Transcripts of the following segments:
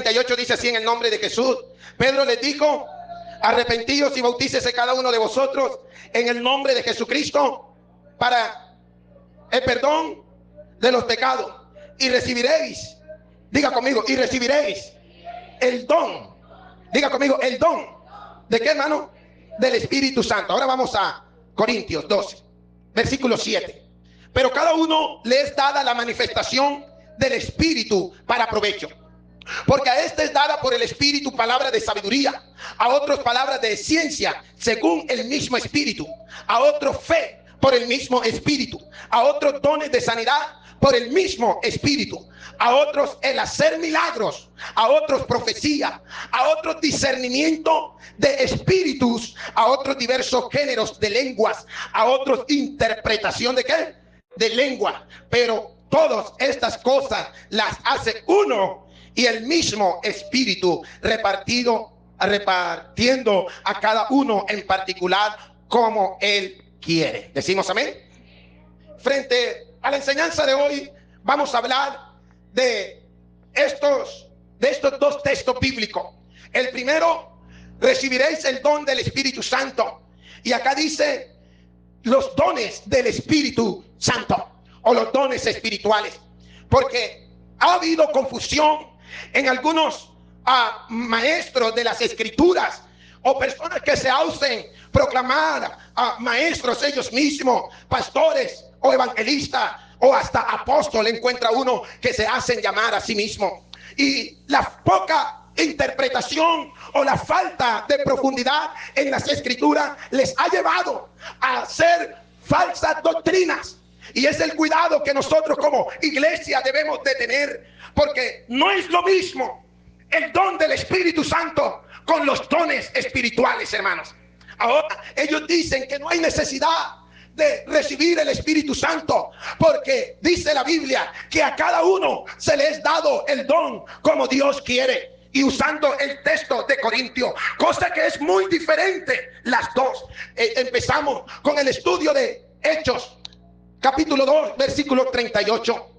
2:38 dice así en el nombre de Jesús. Pedro les dijo: arrepentíos y bautícese cada uno de vosotros en el nombre de Jesucristo para el perdón de los pecados, y recibiréis, diga conmigo, y recibiréis el don. Diga conmigo, el don. ¿De qué, hermano? Del Espíritu Santo. Ahora vamos a Corintios 12, versículo 7. Pero cada uno le es dada la manifestación del Espíritu para provecho. Porque a este es dada por el Espíritu palabra de sabiduría, a otros palabras de ciencia según el mismo Espíritu, a otros fe por el mismo Espíritu, a otros dones de sanidad por el mismo Espíritu, a otros el hacer milagros, a otros profecía, a otros discernimiento de espíritus, a otros diversos géneros de lenguas, a otros interpretación de ¿qué? De lengua. Pero todas estas cosas las hace uno y el mismo Espíritu, repartiendo a cada uno en particular como Él quiere. ¿Decimos amén? Frente a la enseñanza de hoy vamos a hablar de estos dos textos bíblicos. El primero, recibiréis el don del Espíritu Santo. Y acá dice los dones del Espíritu Santo, o los dones espirituales, porque ha habido confusión en algunos maestros de las Escrituras, o personas que se hacen proclamar maestros ellos mismos, pastores o evangelistas o hasta apóstoles. Encuentra uno que se hacen llamar a sí mismo, y la poca interpretación o la falta de profundidad en las Escrituras les ha llevado a hacer falsas doctrinas. Y es el cuidado que nosotros como iglesia debemos de tener, porque no es lo mismo el don del Espíritu Santo con los dones espirituales, hermanos. Ahora ellos dicen que no hay necesidad de recibir el Espíritu Santo, porque dice la Biblia que a cada uno se le es dado el don como Dios quiere, y usando el texto de Corintios, cosa que es muy diferente las dos. Empezamos con el estudio de Hechos capítulo 2 versículo 38.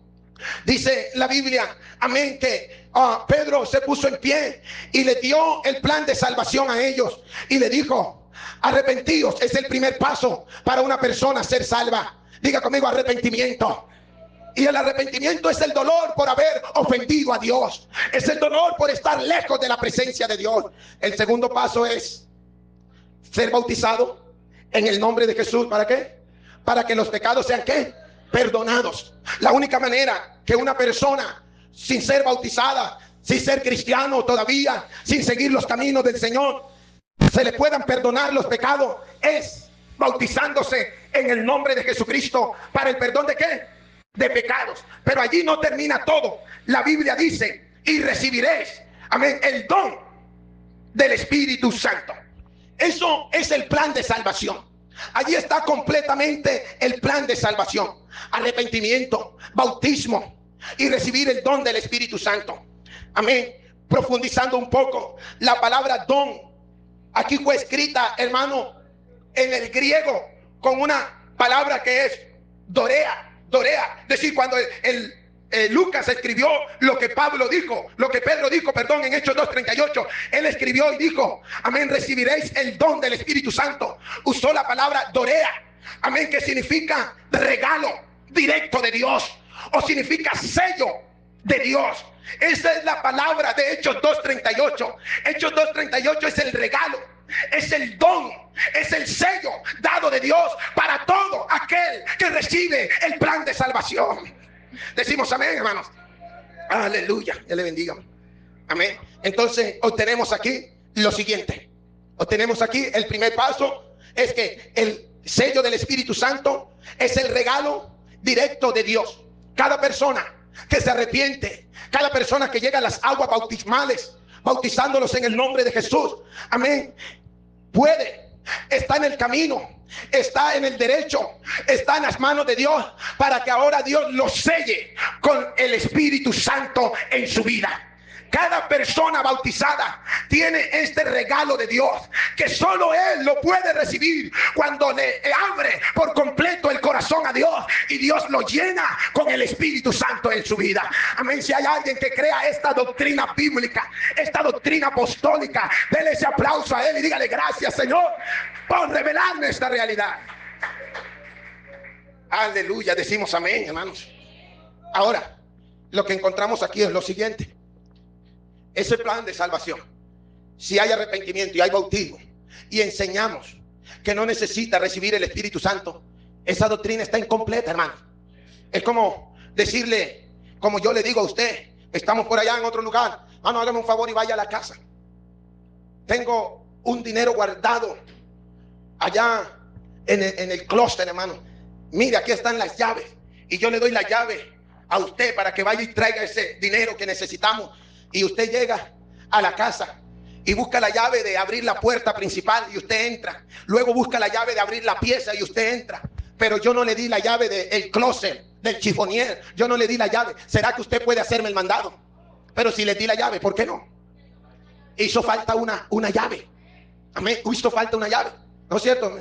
Dice la Biblia, amén, que Pedro se puso en pie y le dio el plan de salvación a ellos y le dijo: arrepentíos. Es el primer paso para una persona ser salva. Diga conmigo, arrepentimiento. Y el arrepentimiento es el dolor por haber ofendido a Dios, es el dolor por estar lejos de la presencia de Dios. El segundo paso es ser bautizado en el nombre de Jesús. ¿Para qué? Para que los pecados sean ¿qué? Perdonados. La única manera que una persona sin ser bautizada, sin ser cristiano todavía, sin seguir los caminos del Señor, se le puedan perdonar los pecados es bautizándose en el nombre de Jesucristo para el perdón de ¿qué? De pecados. Pero allí no termina todo. La Biblia dice: y recibiréis, amén, el don del Espíritu Santo. Eso es el plan de salvación. Allí está completamente el plan de salvación: arrepentimiento, bautismo y recibir el don del Espíritu Santo. Amén. Profundizando un poco, la palabra don aquí fue escrita, hermano, en el griego con una palabra que es dorea. Es decir, cuando Lucas escribió lo que Pedro dijo, en Hechos 2:38, él escribió y dijo, amén, recibiréis el don del Espíritu Santo. Usó la palabra dorea, amén, que significa regalo directo de Dios, o significa sello de Dios. Esa es la palabra de Hechos 2:38. Hechos 2:38 es el regalo, es el don, es el sello dado de Dios para todo aquel que recibe el plan de salvación. Decimos amén, hermanos. Aleluya, Dios le bendiga. Amén. Entonces obtenemos aquí lo siguiente. Obtenemos aquí el primer paso, es que el sello del Espíritu Santo es el regalo directo de Dios. Cada persona que se arrepiente, cada persona que llega a las aguas bautismales, bautizándolos en el nombre de Jesús, amén, está en el camino, está en el derecho, está en las manos de Dios, para que ahora Dios lo selle con el Espíritu Santo en su vida. Cada persona bautizada tiene este regalo de Dios que solo Él lo puede recibir cuando le abre por completo el corazón a Dios y Dios lo llena con el Espíritu Santo en su vida. Amén. Si hay alguien que crea esta doctrina bíblica, esta doctrina apostólica, déle ese aplauso a Él y dígale: gracias, Señor, por revelarme esta realidad. Aleluya, decimos amén, hermanos. Ahora, lo que encontramos aquí es lo siguiente: ese plan de salvación, si hay arrepentimiento y hay bautismo y enseñamos que no necesita recibir el Espíritu Santo, esa doctrina está incompleta, hermano. Es como decirle, como yo le digo a usted, estamos por allá en otro lugar: hermano, hágame un favor y vaya a la casa. Tengo un dinero guardado allá en el closet, hermano. Mire, aquí están las llaves. Y yo le doy la llave a usted para que vaya y traiga ese dinero que necesitamos. Y usted llega a la casa y busca la llave de abrir la puerta principal y usted entra. Luego busca la llave de abrir la pieza y usted entra. Pero yo no le di la llave del closet, del chifonier. Yo no le di la llave. ¿Será que usted puede hacerme el mandado? Pero si le di la llave, ¿por qué no? Hizo falta una llave. Amén. Hizo falta una llave. ¿No es cierto?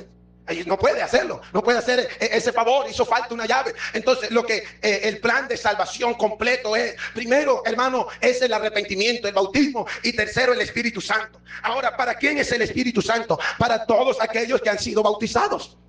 No puede hacerlo, no puede hacer ese favor, hizo falta una llave. Entonces lo que el plan de salvación completo es: primero, hermano, es el arrepentimiento, el bautismo, y tercero, el Espíritu Santo. Ahora, ¿para quién es el Espíritu Santo? Para todos aquellos que han sido bautizados.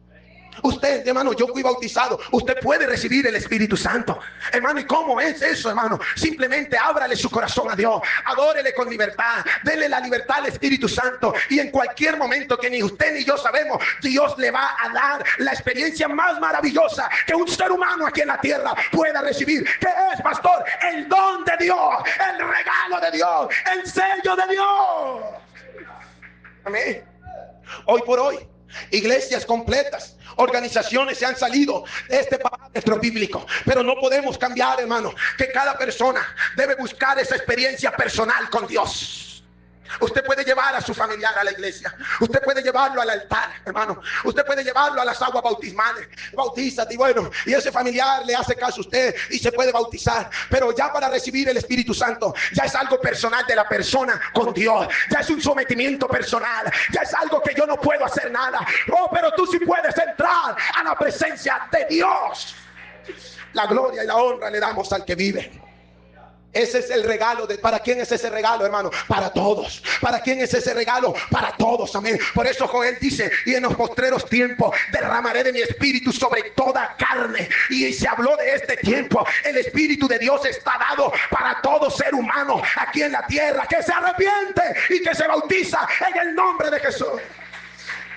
Usted, hermano, yo fui bautizado. Usted puede recibir el Espíritu Santo, hermano. ¿Y cómo es eso, hermano? Simplemente ábrale su corazón a Dios, adórele con libertad, dele la libertad al Espíritu Santo, y en cualquier momento que ni usted ni yo sabemos, Dios le va a dar la experiencia más maravillosa que un ser humano aquí en la tierra pueda recibir. ¿Qué es, pastor? El don de Dios, el regalo de Dios, el sello de Dios. Amén. Hoy por hoy, iglesias completas, organizaciones se han salido de este parámetro bíblico, pero no podemos cambiar, hermano, que cada persona debe buscar esa experiencia personal con Dios. Usted puede llevar a su familiar a la iglesia, usted puede llevarlo al altar, hermano, usted puede llevarlo a las aguas bautismales, bautízate, y bueno, y ese familiar le hace caso a usted y se puede bautizar. Pero ya para recibir el Espíritu Santo, ya es algo personal de la persona con Dios, ya es un sometimiento personal, ya es algo que yo no puedo hacer nada. Oh, pero tú sí puedes entrar a la presencia de Dios. La gloria y la honra le damos al que vive. Ese es el regalo. ¿Para quién es ese regalo, hermano? Para todos. ¿Para quién es ese regalo? Para todos, amén. Por eso Joel dice: y en los postreros tiempos derramaré de mi espíritu sobre toda carne. Y se habló de este tiempo. El Espíritu de Dios está dado para todo ser humano aquí en la tierra que se arrepiente y que se bautiza en el nombre de Jesús.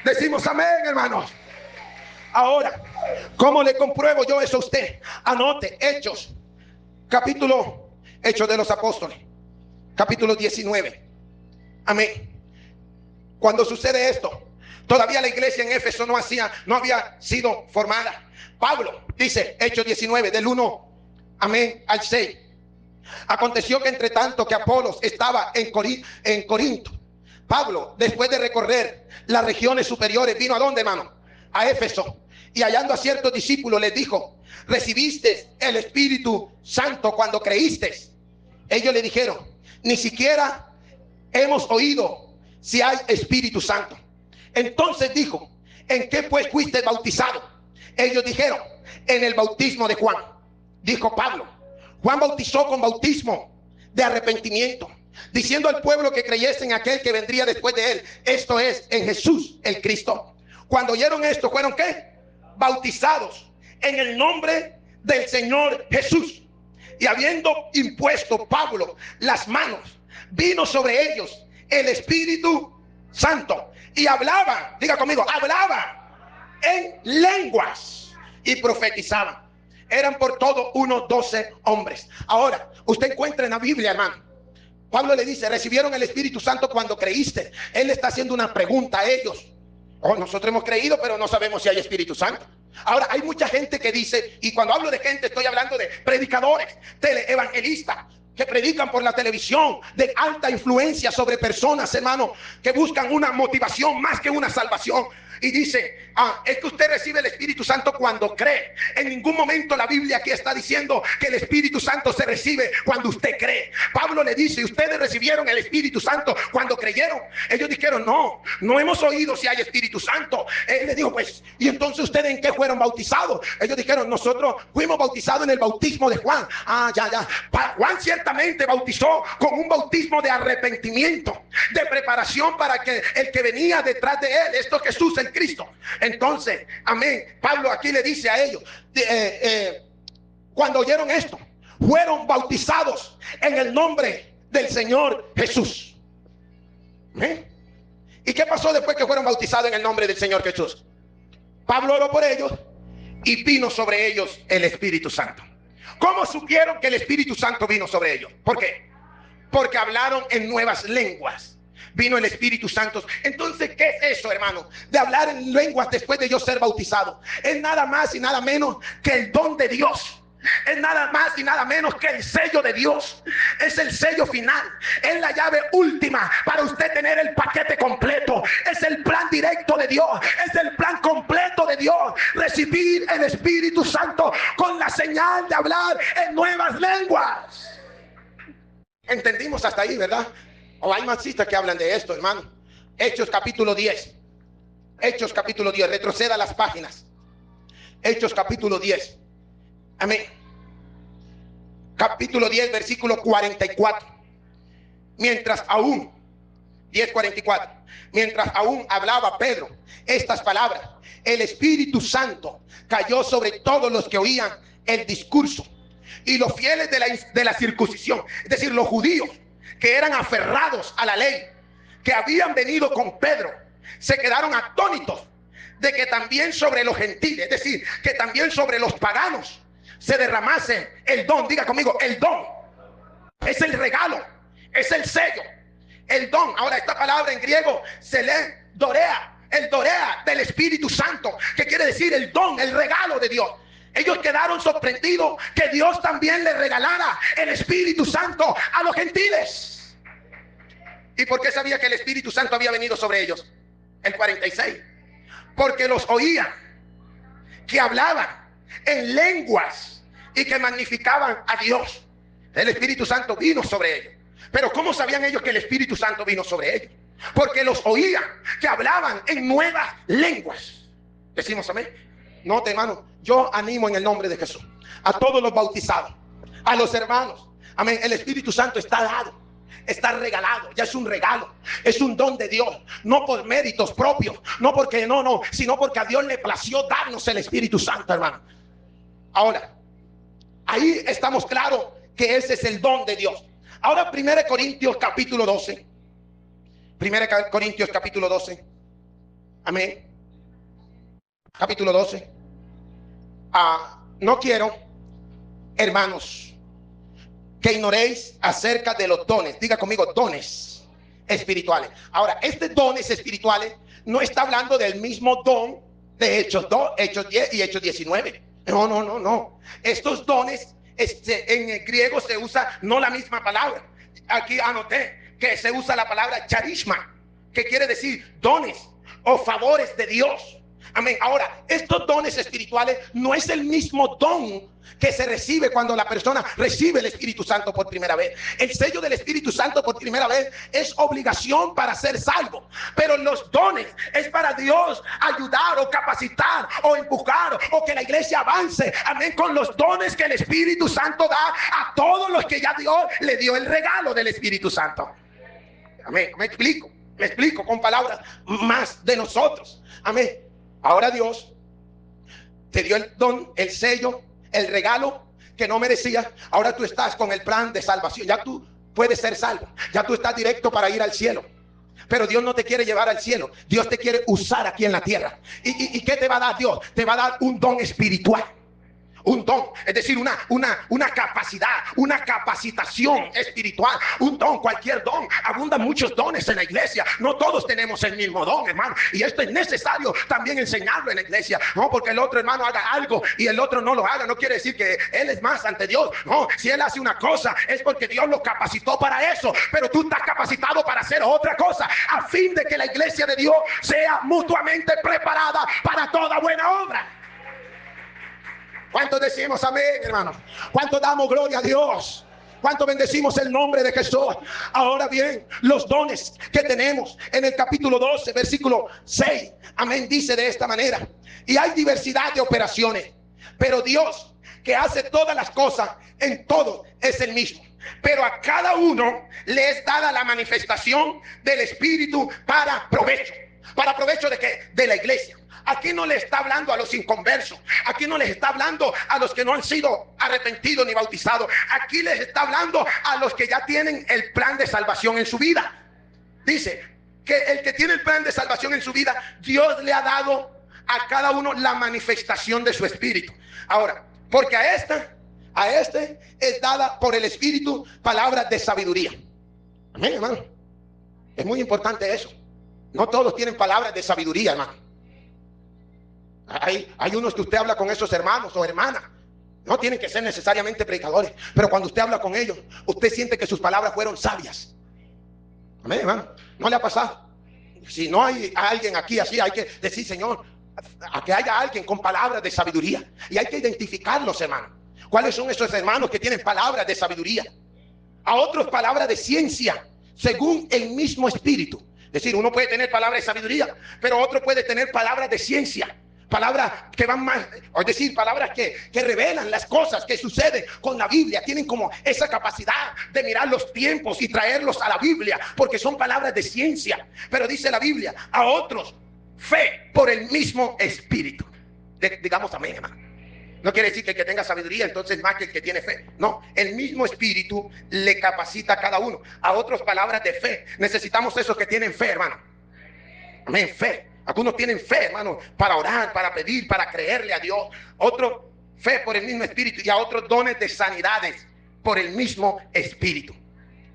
Decimos amén, hermanos. Ahora, ¿cómo le compruebo yo eso a usted? Anote Hechos, Hechos de los Apóstoles, capítulo 19. Amén. Cuando sucede esto, todavía la iglesia en Éfeso no había sido formada. Pablo dice, Hechos 19, del 1, amén, al 6. Aconteció que entre tanto que Apolos estaba en Corinto, Pablo, después de recorrer las regiones superiores, vino ¿a dónde, hermano? A Éfeso. Y hallando a ciertos discípulos les dijo: ¿recibiste el Espíritu Santo cuando creíste? Ellos le dijeron: ni siquiera hemos oído si hay Espíritu Santo. Entonces dijo: ¿en qué pues fuiste bautizado? Ellos dijeron: en el bautismo de Juan. Dijo Pablo: Juan bautizó con bautismo de arrepentimiento, diciendo al pueblo que creyese en aquel que vendría después de él, esto es, en Jesús el Cristo. Cuando oyeron esto, ¿fueron qué? Bautizados en el nombre del Señor Jesús. Y habiendo impuesto Pablo las manos, vino sobre ellos el Espíritu Santo, y hablaban, diga conmigo, hablaban en lenguas y profetizaban. Eran por todo unos 12 hombres. Ahora, usted encuentra en la Biblia, hermano, Pablo le dice: recibieron el Espíritu Santo cuando creíste. Él le está haciendo una pregunta a ellos. Oh, nosotros hemos creído, pero no sabemos si hay Espíritu Santo. Ahora, hay mucha gente que dice, y cuando hablo de gente estoy hablando de predicadores, teleevangelistas, que predican por la televisión de alta influencia sobre personas, hermano, que buscan una motivación más que una salvación. Y dice, es que usted recibe el Espíritu Santo cuando cree. En ningún momento la Biblia aquí está diciendo que el Espíritu Santo se recibe cuando usted cree. Pablo le dice, ustedes recibieron el Espíritu Santo cuando creyeron. Ellos dijeron, no hemos oído si hay Espíritu Santo. Él le dijo, pues, ¿y entonces ustedes en qué fueron bautizados? Ellos dijeron, nosotros fuimos bautizados en el bautismo de Juan. Juan ciertamente bautizó con un bautismo de arrepentimiento, de preparación para que el que venía detrás de él, esto es Jesús el Cristo. Entonces, amén, Pablo aquí le dice a ellos, cuando oyeron esto, fueron bautizados en el nombre del Señor Jesús. ¿Eh? ¿Y qué pasó después que fueron bautizados en el nombre del Señor Jesús? Pablo oró por ellos y vino sobre ellos el Espíritu Santo. ¿Cómo supieron que el Espíritu Santo vino sobre ellos? ¿Por qué? Porque hablaron en nuevas lenguas. Vino el Espíritu Santo. Entonces, ¿qué es eso, hermano? De hablar en lenguas después de yo ser bautizado. Es nada más y nada menos que el don de Dios. Es nada más y nada menos que el sello de Dios. Es el sello final. Es la llave última para usted tener el paquete completo. Es el plan directo de Dios. Es el plan completo de Dios. Recibir el Espíritu Santo con la señal de hablar en nuevas lenguas. Entendimos hasta ahí, ¿verdad? O hay más citas que hablan de esto, hermano. Hechos capítulo 10. Hechos capítulo 10. Retroceda las páginas. Hechos capítulo 10. Amén. Capítulo 10, versículo 44. Mientras aún, 10:44. Mientras aún hablaba Pedro estas palabras, el Espíritu Santo cayó sobre todos los que oían el discurso. Y los fieles de la circuncisión, es decir, los judíos que eran aferrados a la ley, que habían venido con Pedro, se quedaron atónitos de que también sobre los gentiles, es decir, que también sobre los paganos se derramase el don. Diga conmigo, el don es el regalo, es el sello, el don. Ahora, esta palabra en griego se lee dorea, el dorea del Espíritu Santo, que quiere decir el don, el regalo de Dios. Ellos quedaron sorprendidos que Dios también le regalara el Espíritu Santo a los gentiles. ¿Y por qué sabía que el Espíritu Santo había venido sobre ellos? El 46. Porque los oían que hablaban en lenguas y que magnificaban a Dios. El Espíritu Santo vino sobre ellos. Pero ¿cómo sabían ellos que el Espíritu Santo vino sobre ellos? Porque los oían que hablaban en nuevas lenguas. Decimos amén. Note, hermano, yo animo en el nombre de Jesús a todos los bautizados, a los hermanos. Amén. El Espíritu Santo está dado, está regalado, ya es un regalo, es un don de Dios, no por méritos propios, no porque sino porque a Dios le plació darnos el Espíritu Santo, hermano. Ahora, ahí estamos claros que ese es el don de Dios. Ahora, 1 Corintios capítulo 12. 1 Corintios capítulo 12. Amén. Capítulo 12. No quiero, hermanos, que ignoréis acerca de los dones. Diga conmigo, dones espirituales. Ahora, estos dones espirituales no está hablando del mismo don de Hechos 2, Hechos 10 y Hechos 19. No. Estos dones, en el griego se usa no la misma palabra. Aquí anoté que se usa la palabra charisma, que quiere decir dones o favores de Dios. Amén. Ahora, estos dones espirituales no es el mismo don que se recibe cuando la persona recibe el Espíritu Santo por primera vez. El sello del Espíritu Santo por primera vez es obligación para ser salvo. Pero los dones es para Dios ayudar o capacitar o empujar o que la iglesia avance. Amén. Con los dones que el Espíritu Santo da a todos los que ya Dios le dio el regalo del Espíritu Santo. Amén. Me explico con palabras más de nosotros. Amén. Ahora Dios te dio el don, el sello, el regalo que no merecías. Ahora tú estás con el plan de salvación. Ya tú puedes ser salvo. Ya tú estás directo para ir al cielo. Pero Dios no te quiere llevar al cielo. Dios te quiere usar aquí en la tierra. ¿Y qué te va a dar Dios? Te va a dar un don espiritual. Un don, es decir, una capacidad, una capacitación espiritual, un don, cualquier don. Abundan muchos dones en la iglesia. No todos tenemos el mismo don, hermano. Y esto es necesario también enseñarlo en la iglesia. No porque el otro hermano haga algo y el otro no lo haga, no quiere decir que él es más ante Dios. No, si él hace una cosa es porque Dios lo capacitó para eso. Pero tú estás capacitado para hacer otra cosa, a fin de que la iglesia de Dios sea mutuamente preparada para toda buena obra. ¿Cuántos decimos amén, hermanos? ¿Cuántos damos gloria a Dios? ¿Cuánto bendecimos el nombre de Jesús? Ahora bien, los dones que tenemos en el capítulo 12, versículo 6, amén, dice de esta manera: y hay diversidad de operaciones, pero Dios, que hace todas las cosas en todo, es el mismo. Pero a cada uno le es dada la manifestación del Espíritu para provecho. ¿Para provecho de qué? De la iglesia. Aquí no le está hablando a los inconversos. Aquí no les está hablando a los que no han sido arrepentidos ni bautizados. Aquí les está hablando a los que ya tienen el plan de salvación en su vida. Dice que el que tiene el plan de salvación en su vida, Dios le ha dado a cada uno la manifestación de su espíritu. Ahora, porque a este es dada por el Espíritu palabras de sabiduría. Amén, hermano. Es muy importante eso. No todos tienen palabras de sabiduría, hermano. Hay unos que usted habla con esos hermanos o hermanas. No tienen que ser necesariamente predicadores, pero cuando usted habla con ellos, usted siente que sus palabras fueron sabias. Amén, hermano. ¿No le ha pasado? Si no hay alguien aquí así, hay que decir, Señor, a que haya alguien con palabras de sabiduría. Y hay que identificarlos, hermano. ¿Cuáles son esos hermanos que tienen palabras de sabiduría? A otros palabras de ciencia, según el mismo Espíritu. Es decir, uno puede tener palabras de sabiduría, pero otro puede tener palabras de ciencia. Palabras que van más, es decir, palabras que revelan las cosas que suceden con la Biblia. Tienen como esa capacidad de mirar los tiempos y traerlos a la Biblia, porque son palabras de ciencia. Pero dice la Biblia, a otros fe por el mismo Espíritu. Digamos amén, hermano. No quiere decir que el que tenga sabiduría entonces más que el que tiene fe. No, el mismo Espíritu le capacita a cada uno. A otros palabras de fe. Necesitamos esos que tienen fe, hermano. Amén, fe. Algunos tienen fe, hermano, para orar, para pedir, para creerle a Dios. Otros fe por el mismo Espíritu, y a otros dones de sanidades por el mismo Espíritu.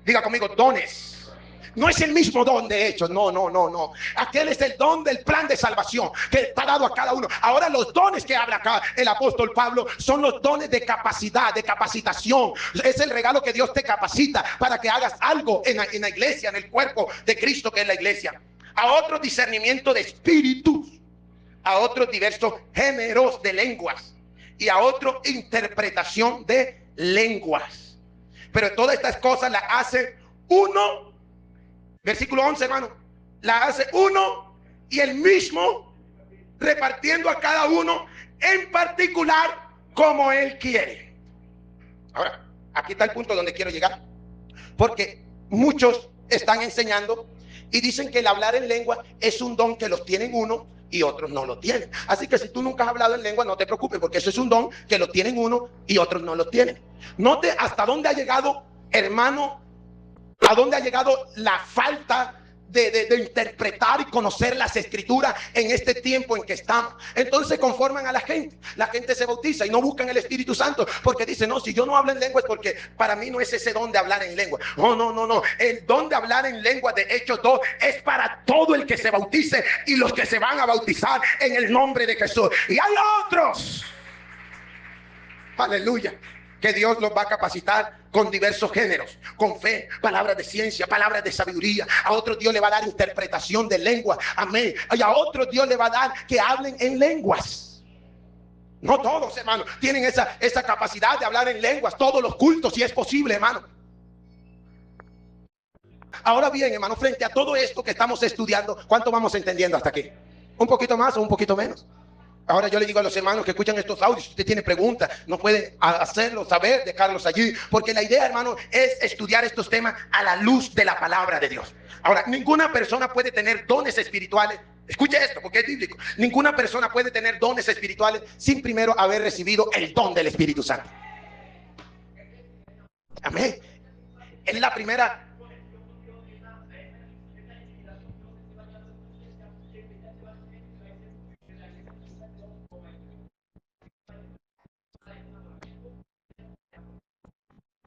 Diga conmigo, dones. No es el mismo don de hecho, no. Aquel es el don del plan de salvación que está dado a cada uno. Ahora los dones que habla acá el apóstol Pablo son los dones de capacidad, de capacitación. Es el regalo que Dios te capacita para que hagas algo en la iglesia, en el cuerpo de Cristo que es la iglesia. A otro discernimiento de espíritus, a otros diversos géneros de lenguas y a otro interpretación de lenguas. Pero todas estas cosas las hace uno, versículo 11, hermano, la hace uno y el mismo, repartiendo a cada uno en particular como él quiere. Ahora, aquí está el punto donde quiero llegar, porque muchos están enseñando y dicen que el hablar en lengua es un don que los tienen uno y otros no lo tienen. Así que si tú nunca has hablado en lengua, no te preocupes, porque eso es un don que lo tienen uno y otros no lo tienen. Note hasta dónde ha llegado, hermano, a dónde ha llegado la falta de interpretar y conocer las escrituras en este tiempo en que estamos. Entonces conforman a la gente se bautiza y no buscan el Espíritu Santo, porque dicen, no, si yo no hablo en lengua es porque para mí no es ese don de hablar en lengua. No, el don de hablar en lengua de Hechos 2 es para todo el que se bautice y los que se van a bautizar en el nombre de Jesús. Y hay otros, aleluya, que Dios los va a capacitar con diversos géneros, con fe, palabras de ciencia, palabras de sabiduría. A otros Dios le va a dar interpretación de lengua, amén. Y a otros Dios le va a dar que hablen en lenguas. No todos, hermano, tienen esa capacidad de hablar en lenguas. Todos los cultos, si es posible, hermano. Ahora bien, hermano, frente a todo esto que estamos estudiando, ¿cuánto vamos entendiendo hasta aquí? ¿Un poquito más o un poquito menos? Ahora yo le digo a los hermanos que escuchan estos audios, si usted tiene preguntas, no puede hacerlo saber, dejarlos allí, porque la idea, hermano, es estudiar estos temas a la luz de la palabra de Dios. Ahora, ninguna persona puede tener dones espirituales. Escuche esto, porque es bíblico. Ninguna persona puede tener dones espirituales sin primero haber recibido el don del Espíritu Santo. Amén. Es la primera.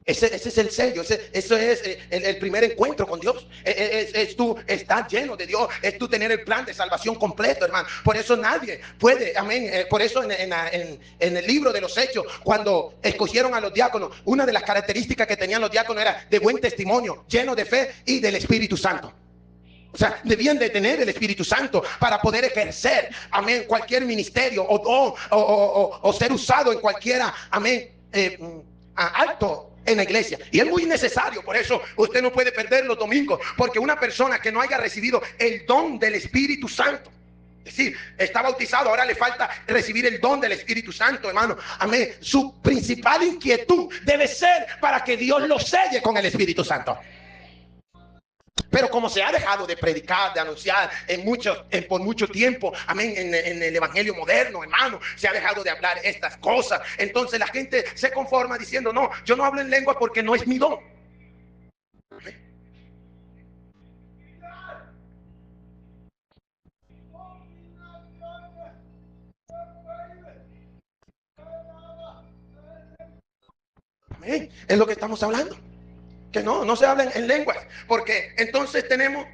Ese es el sello, eso es el primer encuentro con Dios. Es tú estar lleno de Dios, es tú tener el plan de salvación completo, hermano. Por eso nadie puede, amén. Por eso en el libro de los Hechos, cuando escogieron a los diáconos, una de las características que tenían los diáconos era de buen testimonio, lleno de fe y del Espíritu Santo. O sea, debían de tener el Espíritu Santo para poder ejercer, amén, cualquier ministerio o ser usado en cualquiera, amén, acto en la iglesia. Y es muy necesario. Por eso usted no puede perder los domingos, porque una persona que no haya recibido el don del Espíritu Santo, es decir, está bautizado, ahora le falta recibir el don del Espíritu Santo, hermano, amén, su principal inquietud debe ser para que Dios lo selle con el Espíritu Santo. Pero como se ha dejado de predicar, de anunciar por mucho tiempo, amén, en el evangelio moderno, hermano, se ha dejado de hablar estas cosas. Entonces la gente se conforma diciendo, no, yo no hablo en lengua porque no es mi don. Amén. Amén. Es lo que estamos hablando. Que no se hablen en lenguas, porque entonces tenemos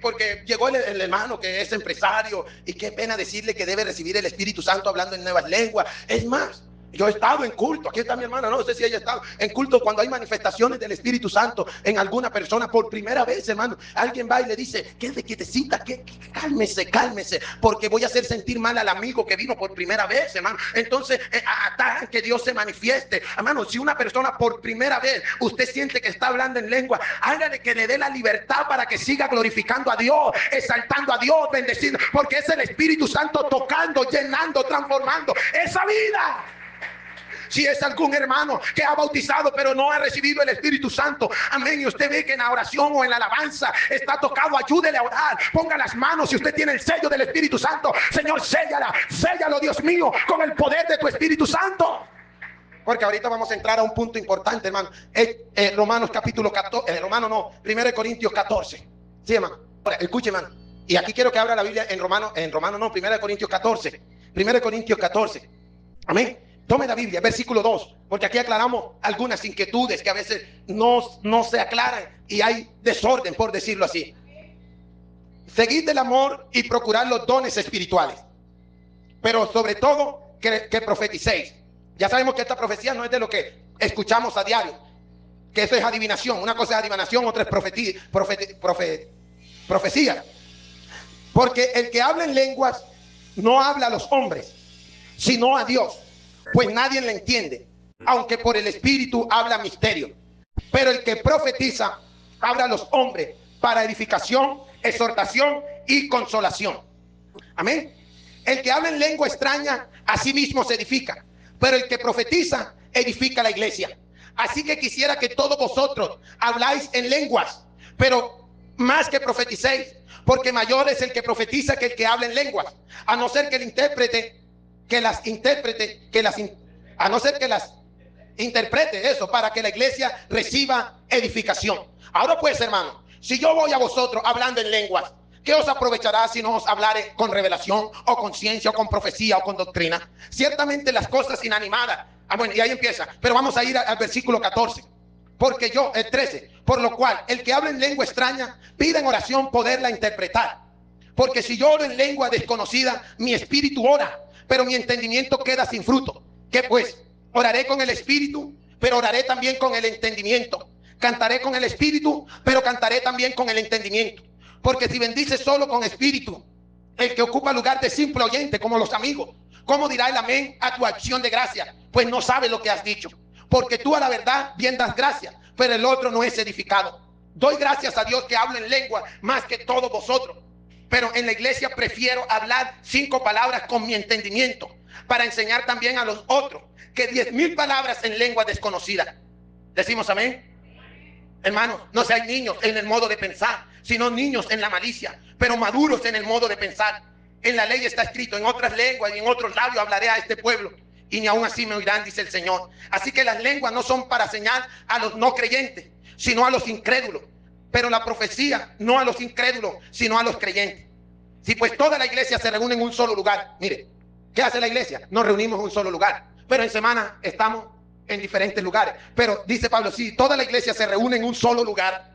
porque llegó el hermano que es empresario y qué pena decirle que debe recibir el Espíritu Santo hablando en nuevas lenguas. Es más, yo he estado en culto, aquí está mi hermana, no sé si ella ha estado en culto cuando hay manifestaciones del Espíritu Santo en alguna persona por primera vez, hermano. Alguien va y le dice, quédate quietecita, cálmese, porque voy a hacer sentir mal al amigo que vino por primera vez, hermano. Entonces, hasta que Dios se manifieste, hermano, si una persona por primera vez usted siente que está hablando en lengua, hágale que le dé la libertad para que siga glorificando a Dios, exaltando a Dios, bendeciendo, porque es el Espíritu Santo tocando, llenando, transformando esa vida. Si es algún hermano que ha bautizado pero no ha recibido el Espíritu Santo, amén, y usted ve que en la oración o en la alabanza está tocado, ayúdele a orar, ponga las manos. Si usted tiene el sello del Espíritu Santo, Señor, séllalo, Dios mío, con el poder de tu Espíritu Santo. Porque ahorita vamos a entrar a un punto importante, hermano. Romanos capítulo 14, 1 Corintios 14. Sí, hermano. Ahora, escuche, hermano. Y aquí quiero que abra la Biblia en 1 Corintios 14. 1 Corintios 14. Amén. Tome la Biblia, versículo 2, porque aquí aclaramos algunas inquietudes que a veces no se aclaran y hay desorden, por decirlo así. Seguid el amor y procurad los dones espirituales, pero sobre todo que profeticéis. Ya sabemos que esta profecía no es de lo que escuchamos a diario, que eso es adivinación. Una cosa es adivinación, otra es profecía. Porque el que habla en lenguas no habla a los hombres, sino a Dios, pues nadie le entiende, aunque por el Espíritu habla misterio. Pero el que profetiza habla a los hombres para edificación, exhortación y consolación. Amén. El que habla en lengua extraña a sí mismo se edifica, pero el que profetiza edifica la iglesia. Así que quisiera que todos vosotros habláis en lenguas, pero más que profeticéis, porque mayor es el que profetiza que el que habla en lenguas, a no ser que el intérprete interprete eso para que la iglesia reciba edificación. Ahora pues, hermano, si yo voy a vosotros hablando en lenguas, ¿qué os aprovechará si no os hablare con revelación o con ciencia o con profecía o con doctrina? Ciertamente las cosas inanimadas. Bueno, y ahí empieza, pero vamos a ir al versículo 14. Porque yo, el 13, por lo cual el que habla en lengua extraña pide en oración poderla interpretar. Porque si yo oro en lengua desconocida, mi espíritu ora, pero mi entendimiento queda sin fruto. ¿Qué pues? Oraré con el espíritu, pero oraré también con el entendimiento. Cantaré con el espíritu, pero cantaré también con el entendimiento. Porque si bendices solo con espíritu, el que ocupa lugar de simple oyente, como los amigos, ¿cómo dirá el amén a tu acción de gracia? Pues no sabe lo que has dicho. Porque tú a la verdad bien das gracia, pero el otro no es edificado. Doy gracias a Dios que hablo en lengua más que todos vosotros. Pero en la iglesia prefiero hablar 5 palabras con mi entendimiento para enseñar también a los otros que 10,000 palabras en lengua desconocida. ¿Decimos amén? Hermanos, no sean niños en el modo de pensar, sino niños en la malicia, pero maduros en el modo de pensar. En la ley está escrito, en otras lenguas y en otros labios hablaré a este pueblo, y ni aún así me oirán, dice el Señor. Así que las lenguas no son para señalar a los no creyentes, sino a los incrédulos. Pero la profecía no a los incrédulos, sino a los creyentes. Si pues toda la iglesia se reúne en un solo lugar, mire, ¿qué hace la iglesia? Nos reunimos en un solo lugar, pero en semana estamos en diferentes lugares. Pero dice Pablo, si toda la iglesia se reúne en un solo lugar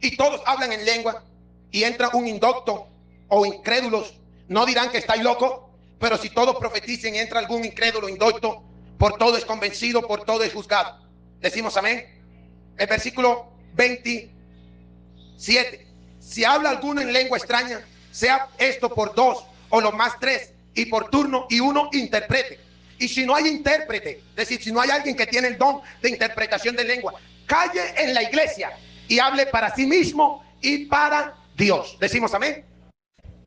y todos hablan en lengua y entra un indocto o incrédulos, no dirán que estáis locos, pero si todos profeticen y entra algún incrédulo indocto, por todo es convencido, por todo es juzgado. Decimos amén. El versículo 27. Si habla alguno en lengua extraña, sea esto por dos o lo más tres, y por turno, y uno interprete. Y si no hay intérprete, es decir, si no hay alguien que tiene el don de interpretación de lengua, calle en la iglesia y hable para sí mismo y para Dios. Decimos amén.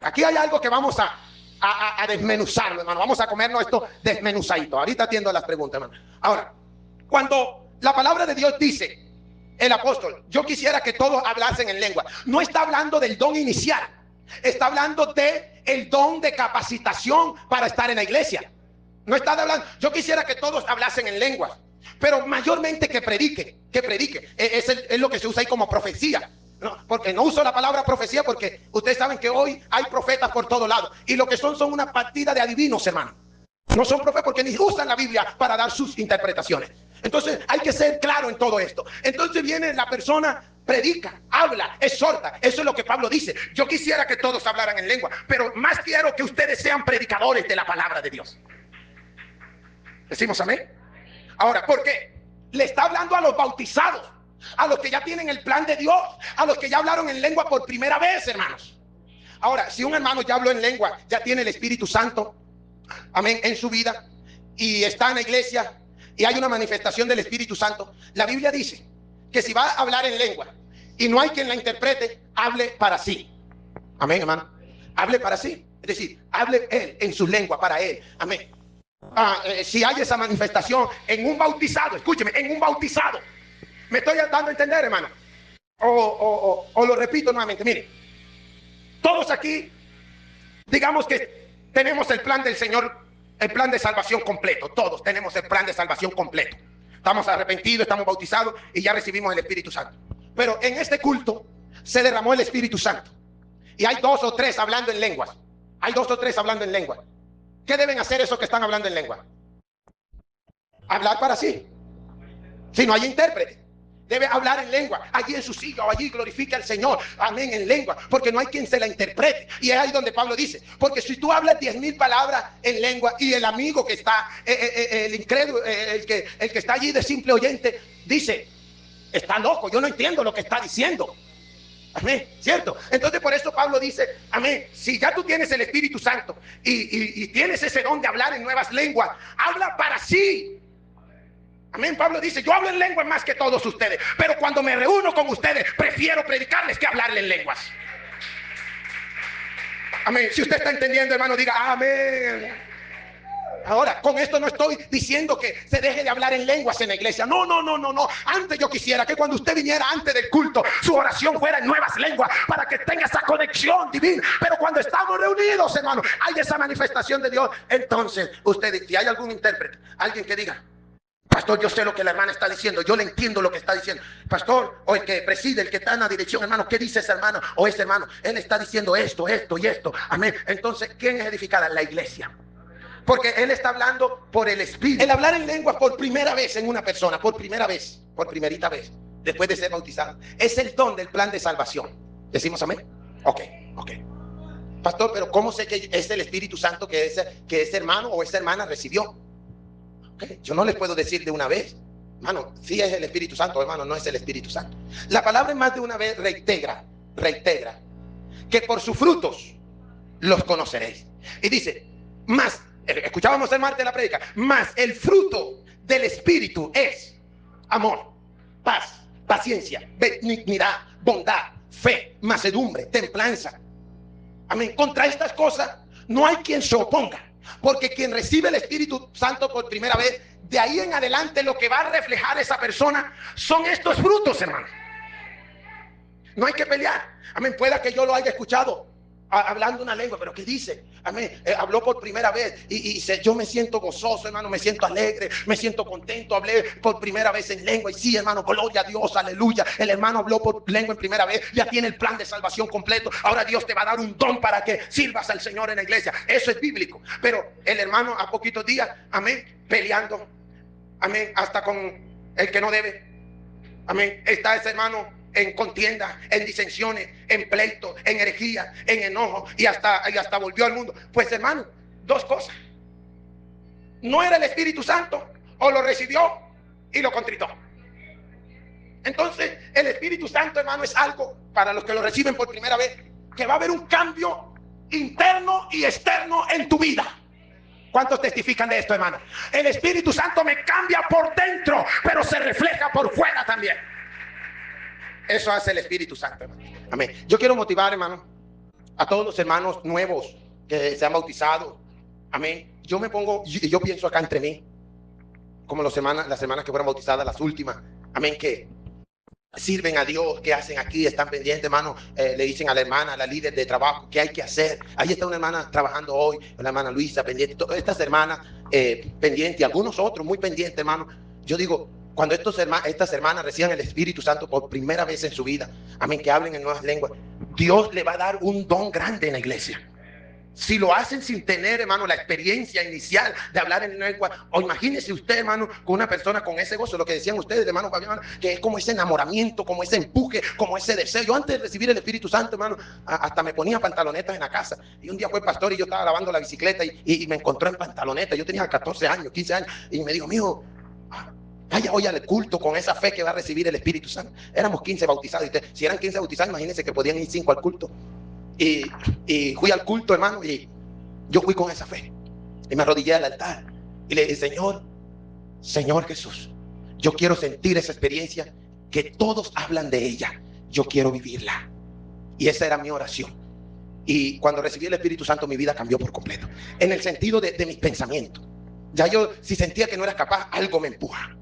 Aquí hay algo que vamos a desmenuzarlo, hermano. Vamos a comernos esto desmenuzadito. Ahorita atiendo las preguntas, hermano. Ahora, cuando la palabra de Dios dice, el apóstol, yo quisiera que todos hablasen en lengua, no está hablando del don inicial, está hablando de el don de capacitación para estar en la iglesia. No está hablando, yo quisiera que todos hablasen en lenguas, pero mayormente que predique. Es lo que se usa ahí como profecía. No, porque no uso la palabra profecía porque ustedes saben que hoy hay profetas por todos lados y lo que son una partida de adivinos, hermano. No son profetas porque ni usan la Biblia para dar sus interpretaciones. Entonces hay que ser claro en todo esto. Entonces viene la persona, predica, habla, exhorta. Eso es lo que Pablo dice. Yo quisiera que todos hablaran en lengua, pero más quiero que ustedes sean predicadores de la palabra de Dios. Decimos amén. Ahora, ¿por qué? Le está hablando a los bautizados, a los que ya tienen el plan de Dios, a los que ya hablaron en lengua por primera vez, hermanos. Ahora, si un hermano ya habló en lengua, ya tiene el Espíritu Santo, amén, en su vida, y está en la iglesia y hay una manifestación del Espíritu Santo, la Biblia dice que si va a hablar en lengua y no hay quien la interprete, hable para sí. Amén, hermano. Hable para sí. Es decir, hable él en su lengua para él. Amén. Si hay esa manifestación en un bautizado, escúcheme, en un bautizado, me estoy dando a entender, hermano, o lo repito nuevamente. Mire, todos aquí, digamos que tenemos el plan del Señor, el plan de salvación completo. Todos tenemos el plan de salvación completo. Estamos arrepentidos, estamos bautizados y ya recibimos el Espíritu Santo. Pero en este culto se derramó el Espíritu Santo y hay 2 o 3 hablando en lenguas. Hay 2 o 3 hablando en lengua. ¿Qué deben hacer esos que están hablando en lengua? Hablar para sí. Si no hay intérprete, debe hablar en lengua. Allí en su silla o allí glorifique al Señor. Amén, en lengua. Porque no hay quien se la interprete. Y es ahí donde Pablo dice, porque si tú hablas 10,000 palabras en lengua y el amigo que está, el incrédulo, el que está allí de simple oyente, dice, está loco, yo no entiendo lo que está diciendo. Amén, ¿cierto? Entonces por eso Pablo dice, amén, si ya tú tienes el Espíritu Santo y tienes ese don de hablar en nuevas lenguas, habla para sí. Amén, Pablo dice, yo hablo en lenguas más que todos ustedes, pero cuando me reúno con ustedes, prefiero predicarles que hablarle en lenguas. Amén, si usted está entendiendo, hermano, diga amén. Ahora, con esto no estoy diciendo que se deje de hablar en lenguas en la iglesia. No. Antes yo quisiera que cuando usted viniera antes del culto, su oración fuera en nuevas lenguas para que tenga esa conexión divina. Pero cuando estamos reunidos, hermano, hay esa manifestación de Dios. Entonces, usted, si hay algún intérprete, alguien que diga, pastor, yo sé lo que la hermana está diciendo, yo le entiendo lo que está diciendo. Pastor, o el que preside, el que está en la dirección, hermano, ¿qué dice ese hermano o ese hermano? Él está diciendo esto y esto. Amén. Entonces, ¿quién es edificada? La iglesia. Porque él está hablando por el Espíritu. El hablar en lengua por primera vez en una persona, por primerita vez, después de ser bautizado, es el don del plan de salvación. ¿Decimos amén? Ok. Pastor, pero ¿cómo sé que es el Espíritu Santo que ese hermano o esa hermana recibió? Okay. Yo no les puedo decir de una vez, hermano, sí es el Espíritu Santo, hermano, no es el Espíritu Santo. La palabra más de una vez reitera, que por sus frutos los conoceréis. Y dice, más, escuchábamos el martes la prédica, más el fruto del Espíritu es amor, paz, paciencia, benignidad, bondad, fe, mansedumbre, templanza. Amén. Contra estas cosas no hay quien se oponga. Porque quien recibe el Espíritu Santo por primera vez, de ahí en adelante lo que va a reflejar esa persona son estos frutos, hermano. No hay que pelear. Amén. Pueda que yo lo haya escuchado hablando una lengua, pero ¿qué dice? Amén. Habló por primera vez y yo me siento gozoso, hermano, me siento alegre, me siento contento. Hablé por primera vez en lengua y sí, hermano, gloria a Dios, aleluya. El hermano habló por lengua en primera vez, ya tiene el plan de salvación completo. Ahora Dios te va a dar un don para que sirvas al Señor en la iglesia. Eso es bíblico. Pero el hermano a poquitos días, amén, peleando Amén. Hasta con el que no debe. Amén. Está ese hermano en contienda, en disensiones, en pleito, en herejía, en enojo, y hasta volvió al mundo. Pues hermano, dos cosas: no era el Espíritu Santo, o lo recibió y lo contritó. Entonces el Espíritu Santo, hermano, es algo para los que lo reciben por primera vez, que va a haber un cambio interno y externo en tu vida. ¿Cuántos testifican de esto, hermano? El Espíritu Santo me cambia por dentro, pero se refleja por fuera también. Eso hace el Espíritu Santo, hermano. Amén. Yo quiero motivar, hermano, a todos los hermanos nuevos que se han bautizado. Amén. Yo pienso acá entre mí, como las hermanas que fueron bautizadas, las últimas. Amén. Que sirven a Dios, que hacen aquí, están pendientes, hermano. Le dicen a la hermana, a la líder de trabajo, qué hay que hacer. Ahí está una hermana trabajando hoy, la hermana Luisa, pendiente. Todas estas hermanas pendientes, algunos otros muy pendientes, hermano. Yo digo, cuando estas hermanas reciban el Espíritu Santo por primera vez en su vida, amén, que hablen en nuevas lenguas, Dios le va a dar un don grande en la iglesia. Si lo hacen sin tener, hermano, la experiencia inicial de hablar en lengua, o imagínese usted, hermano, con una persona con ese gozo, lo que decían ustedes, hermano Fabián, que es como ese enamoramiento, como ese empuje, como ese deseo. Yo antes de recibir el Espíritu Santo, hermano, hasta me ponía pantalonetas en la casa. Y un día fue el pastor y yo estaba lavando la bicicleta y me encontró en pantaloneta. Yo tenía 14 años, 15 años, y me dijo, mijo, vaya hoy al culto con esa fe que va a recibir el Espíritu Santo. Éramos 15 bautizados. Y si eran 15 bautizados, imagínense que podían ir 5 al culto. Y fui al culto, hermano, y yo fui con esa fe. Y me arrodillé al altar y le dije, Señor Jesús, yo quiero sentir esa experiencia que todos hablan de ella. Yo quiero vivirla. Y esa era mi oración. Y cuando recibí el Espíritu Santo, mi vida cambió por completo. En el sentido de mis pensamientos. Ya yo, si sentía que no era capaz, algo me empuja.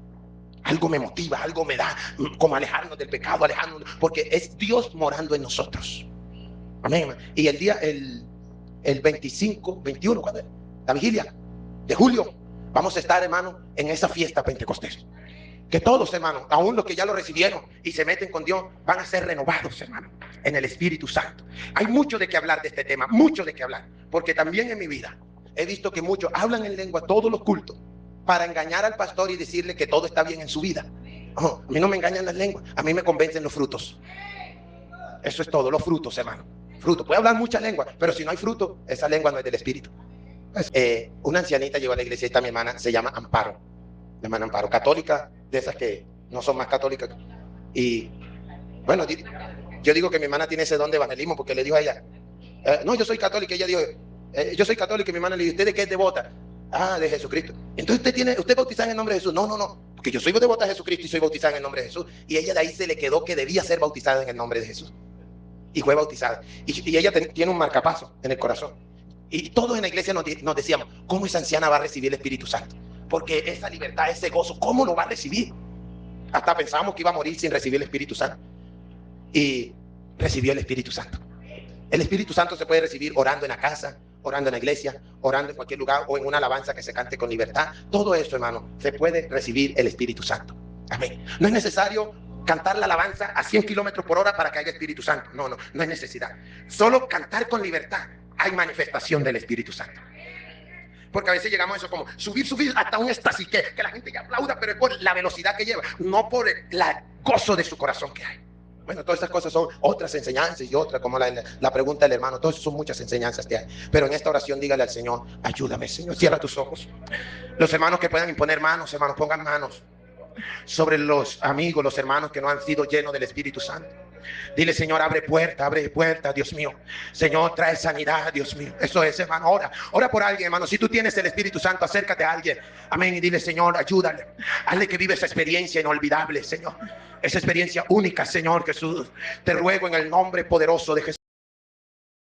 Algo me motiva, algo me da como alejarnos del pecado, porque es Dios morando en nosotros. Amén. Y el día, el 25, 21, ¿cuándo es? La vigilia de julio, vamos a estar, hermano, en esa fiesta pentecostés. Que todos, hermano, aún los que ya lo recibieron y se meten con Dios, van a ser renovados, hermano, en el Espíritu Santo. Hay mucho de qué hablar de este tema, mucho de qué hablar, porque también en mi vida he visto que muchos hablan en lengua todos los cultos para engañar al pastor y decirle que todo está bien en su vida. Oh, a mí no me engañan las lenguas, a mí me convencen los frutos. Eso es todo, los frutos, hermano. Fruto. Puede hablar muchas lenguas, pero si no hay fruto, esa lengua no es del Espíritu. Una ancianita llegó a la iglesia, esta mi hermana se llama Amparo, mi hermana Amparo, católica, de esas que no son más católicas. Y bueno, yo digo que mi hermana tiene ese don de evangelismo, porque le dijo a ella, no, yo soy católica. Ella dijo, yo soy católica. Y mi hermana le dijo, ¿usted de qué es devota? Ah, de Jesucristo. Entonces usted bautizada en el nombre de Jesús. No, porque yo soy devota de Jesucristo y soy bautizada en el nombre de Jesús. Y ella de ahí se le quedó que debía ser bautizada en el nombre de Jesús. Y fue bautizada. Y ella tiene un marcapaso en el corazón. Y todos en la iglesia nos decíamos, ¿cómo esa anciana va a recibir el Espíritu Santo? Porque esa libertad, ese gozo, ¿cómo lo va a recibir? Hasta pensábamos que iba a morir sin recibir el Espíritu Santo. Y recibió el Espíritu Santo. El Espíritu Santo se puede recibir orando en la casa, orando en la iglesia, orando en cualquier lugar, o en una alabanza que se cante con libertad. Todo eso, hermano, se puede recibir el Espíritu Santo. Amén. No es necesario cantar la alabanza a 100 kilómetros por hora para que haya Espíritu Santo. No es necesidad. Solo cantar con libertad, hay manifestación del Espíritu Santo. Porque a veces llegamos a eso como subir hasta un éxtasis que la gente ya aplauda, pero es por la velocidad que lleva, no por el gozo de su corazón que hay. Bueno, todas estas cosas son otras enseñanzas y otras, como la pregunta del hermano. Todas son muchas enseñanzas que hay. Pero en esta oración dígale al Señor, ayúdame, Señor, cierra tus ojos. Los hermanos que puedan imponer manos, hermanos, pongan manos sobre los amigos, los hermanos que no han sido llenos del Espíritu Santo. Dile, Señor, abre puerta, Dios mío. Señor, trae sanidad, Dios mío. Eso es, hermano. Ora por alguien, hermano. Si tú tienes el Espíritu Santo, acércate a alguien. Amén. Y dile, Señor, ayúdale. Hazle que vive esa experiencia inolvidable, Señor. Esa experiencia única, Señor Jesús. Te ruego en el nombre poderoso de Jesús.